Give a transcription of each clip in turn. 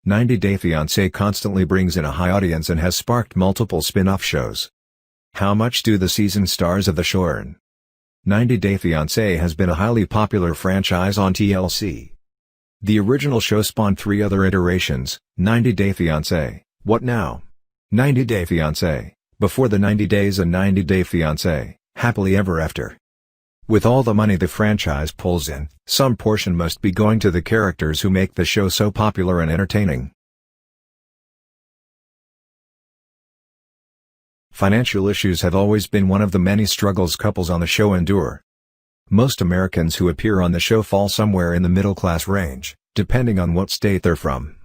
90 Day Fiancé constantly brings in a high audience and has sparked multiple spin-off shows. How much do the seasoned stars of the show earn? 90 Day Fiancé has been a highly popular franchise on TLC. The original show spawned 3 other iterations: 90 Day Fiancé, What Now?, 90 Day Fiancé, Before the 90 Days and 90 Day Fiancé, Happily Ever After. With all the money the franchise pulls in, some portion must be going to the characters who make the show so popular and entertaining. Financial issues have always been one of the many struggles couples on the show endure. Most Americans who appear on the show fall somewhere in the middle-class range, depending on what state they're from.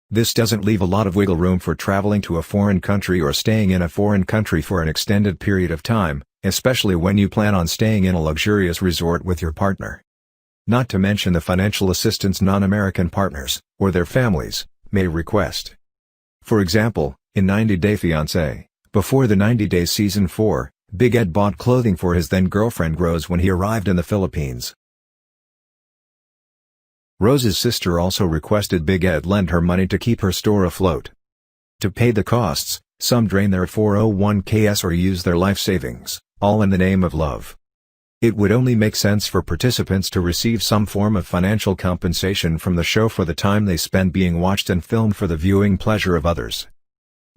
This doesn't leave a lot of wiggle room for traveling to a foreign country or staying in a foreign country for an extended period of time, especially when you plan on staying in a luxurious resort with your partner. Not to mention the financial assistance non-American partners, or their families, may request. For example, in 90 Day Fiancé, before the 90 Days Season 4, Big Ed bought clothing for his then-girlfriend Rose when he arrived in the Philippines. Rose's sister also requested Big Ed lend her money to keep her store afloat. To pay the costs, some drain their 401ks or use their life savings, all in the name of love. It would only make sense for participants to receive some form of financial compensation from the show for the time they spend being watched and filmed for the viewing pleasure of others.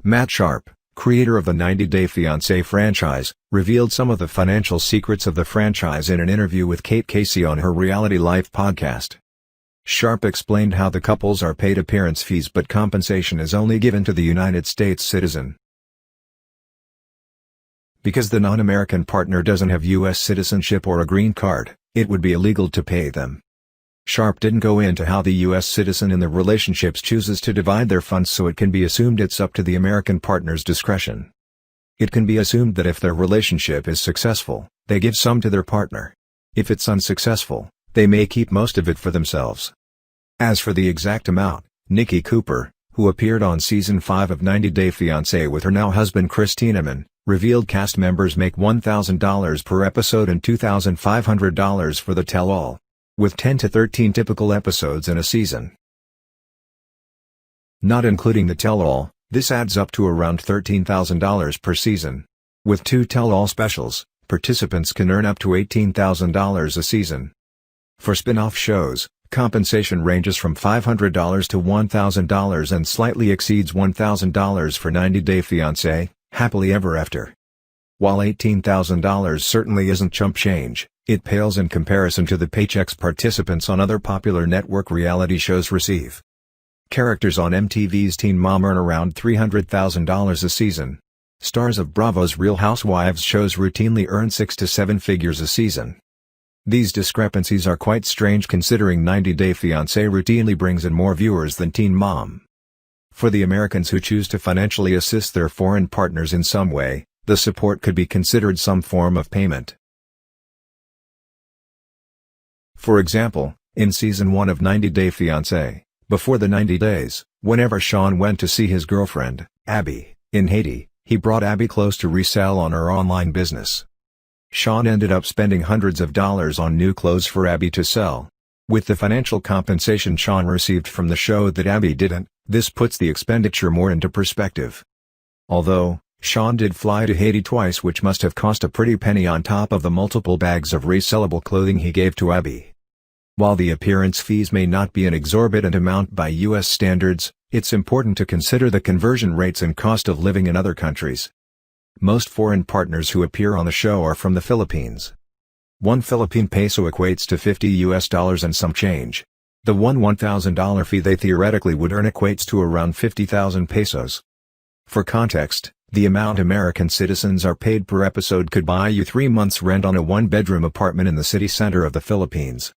Matt Sharp, creator of the 90 Day Fiancé franchise, revealed some of the financial secrets of the franchise in an interview with Kate Casey on her Reality Life podcast. Sharp explained how the couples are paid appearance fees but compensation is only given to the United States citizen. Because the non-American partner doesn't have U.S. citizenship or a green card, it would be illegal to pay them. Sharp didn't go into how the U.S. citizen in the relationships chooses to divide their funds, so it can be assumed it's up to the American partner's discretion. It can be assumed that if their relationship is successful, they give some to their partner. If it's unsuccessful, they may keep most of it for themselves. As for the exact amount, Nikki Cooper, who appeared on Season 5 of 90 Day Fiancé with her now husband Chris Tieneman, revealed cast members make $1,000 per episode and $2,500 for the tell-all, with 10 to 13 typical episodes in a season. Not including the tell-all, this adds up to around $13,000 per season. With 2 tell-all specials, participants can earn up to $18,000 a season. For spin-off shows, compensation ranges from $500 to $1,000 and slightly exceeds $1,000 for 90 Day Fiancé, Happily Ever After. While $18,000 certainly isn't chump change, it pales in comparison to the paychecks participants on other popular network reality shows receive. Characters on MTV's Teen Mom earn around $300,000 a season. Stars of Bravo's Real Housewives shows routinely earn 6 to 7 figures a season. These discrepancies are quite strange considering 90 Day Fiancé routinely brings in more viewers than Teen Mom. For the Americans who choose to financially assist their foreign partners in some way, the support could be considered some form of payment. For example, in Season 1 of 90 Day Fiancé, before the 90 days, whenever Sean went to see his girlfriend, Abby, in Haiti, he brought Abby clothes to resell on her online business. Sean ended up spending hundreds of dollars on new clothes for Abby to sell. With the financial compensation Sean received from the show that Abby didn't, this puts the expenditure more into perspective. Although, Sean did fly to Haiti twice, which must have cost a pretty penny on top of the multiple bags of resellable clothing he gave to Abby. While the appearance fees may not be an exorbitant amount by U.S. standards, it's important to consider the conversion rates and cost of living in other countries. Most foreign partners who appear on the show are from the Philippines. 1 Philippine peso equates to $50 and some change. The $1,000 fee they theoretically would earn equates to around 50,000 pesos. For context, the amount American citizens are paid per episode could buy you 3 months' rent on a 1-bedroom apartment in the city center of the Philippines.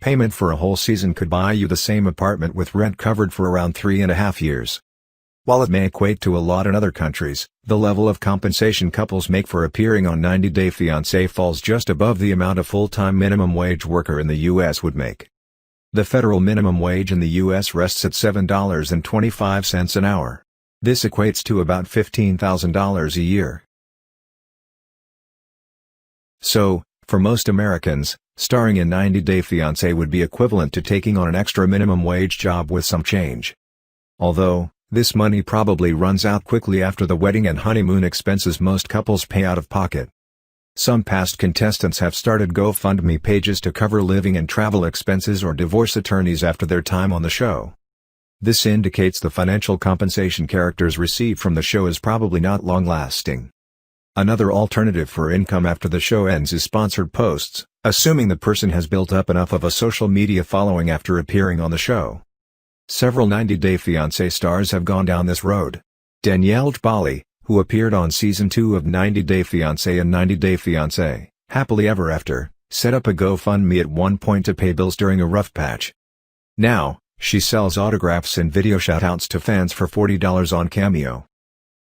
Payment for a whole season could buy you the same apartment with rent covered for around 3.5 years. While it may equate to a lot in other countries, the level of compensation couples make for appearing on 90 Day Fiancé falls just above the amount a full-time minimum wage worker in the U.S. would make. The federal minimum wage in the U.S. rests at $7.25 an hour. This equates to about $15,000 a year. So, for most Americans, Starring in 90 Day Fiancé would be equivalent to taking on an extra minimum wage job with some change. Although, this money probably runs out quickly after the wedding and honeymoon expenses most couples pay out of pocket. Some past contestants have started GoFundMe pages to cover living and travel expenses or divorce attorneys after their time on the show. This indicates the financial compensation characters receive from the show is probably not long-lasting. Another alternative for income after the show ends is sponsored posts, assuming the person has built up enough of a social media following after appearing on the show. Several 90 Day Fiancé stars have gone down this road. Danielle Jbali, who appeared on Season 2 of 90 Day Fiancé and 90 Day Fiancé, Happily Ever After, set up a GoFundMe at one point to pay bills during a rough patch. Now, she sells autographs and video shoutouts to fans for $40 on Cameo.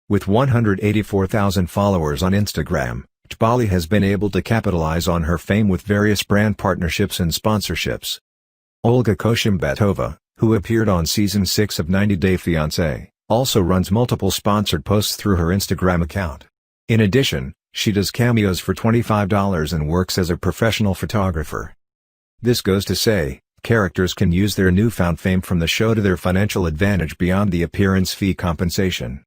With 184,000 followers on Instagram, Jbali has been able to capitalize on her fame with various brand partnerships and sponsorships. Olga Koshimbatova, who appeared on Season 6 of 90 Day Fiancé, also runs multiple sponsored posts through her Instagram account. In addition, she does cameos for $25 and works as a professional photographer. This goes to say, characters can use their newfound fame from the show to their financial advantage beyond the appearance fee compensation.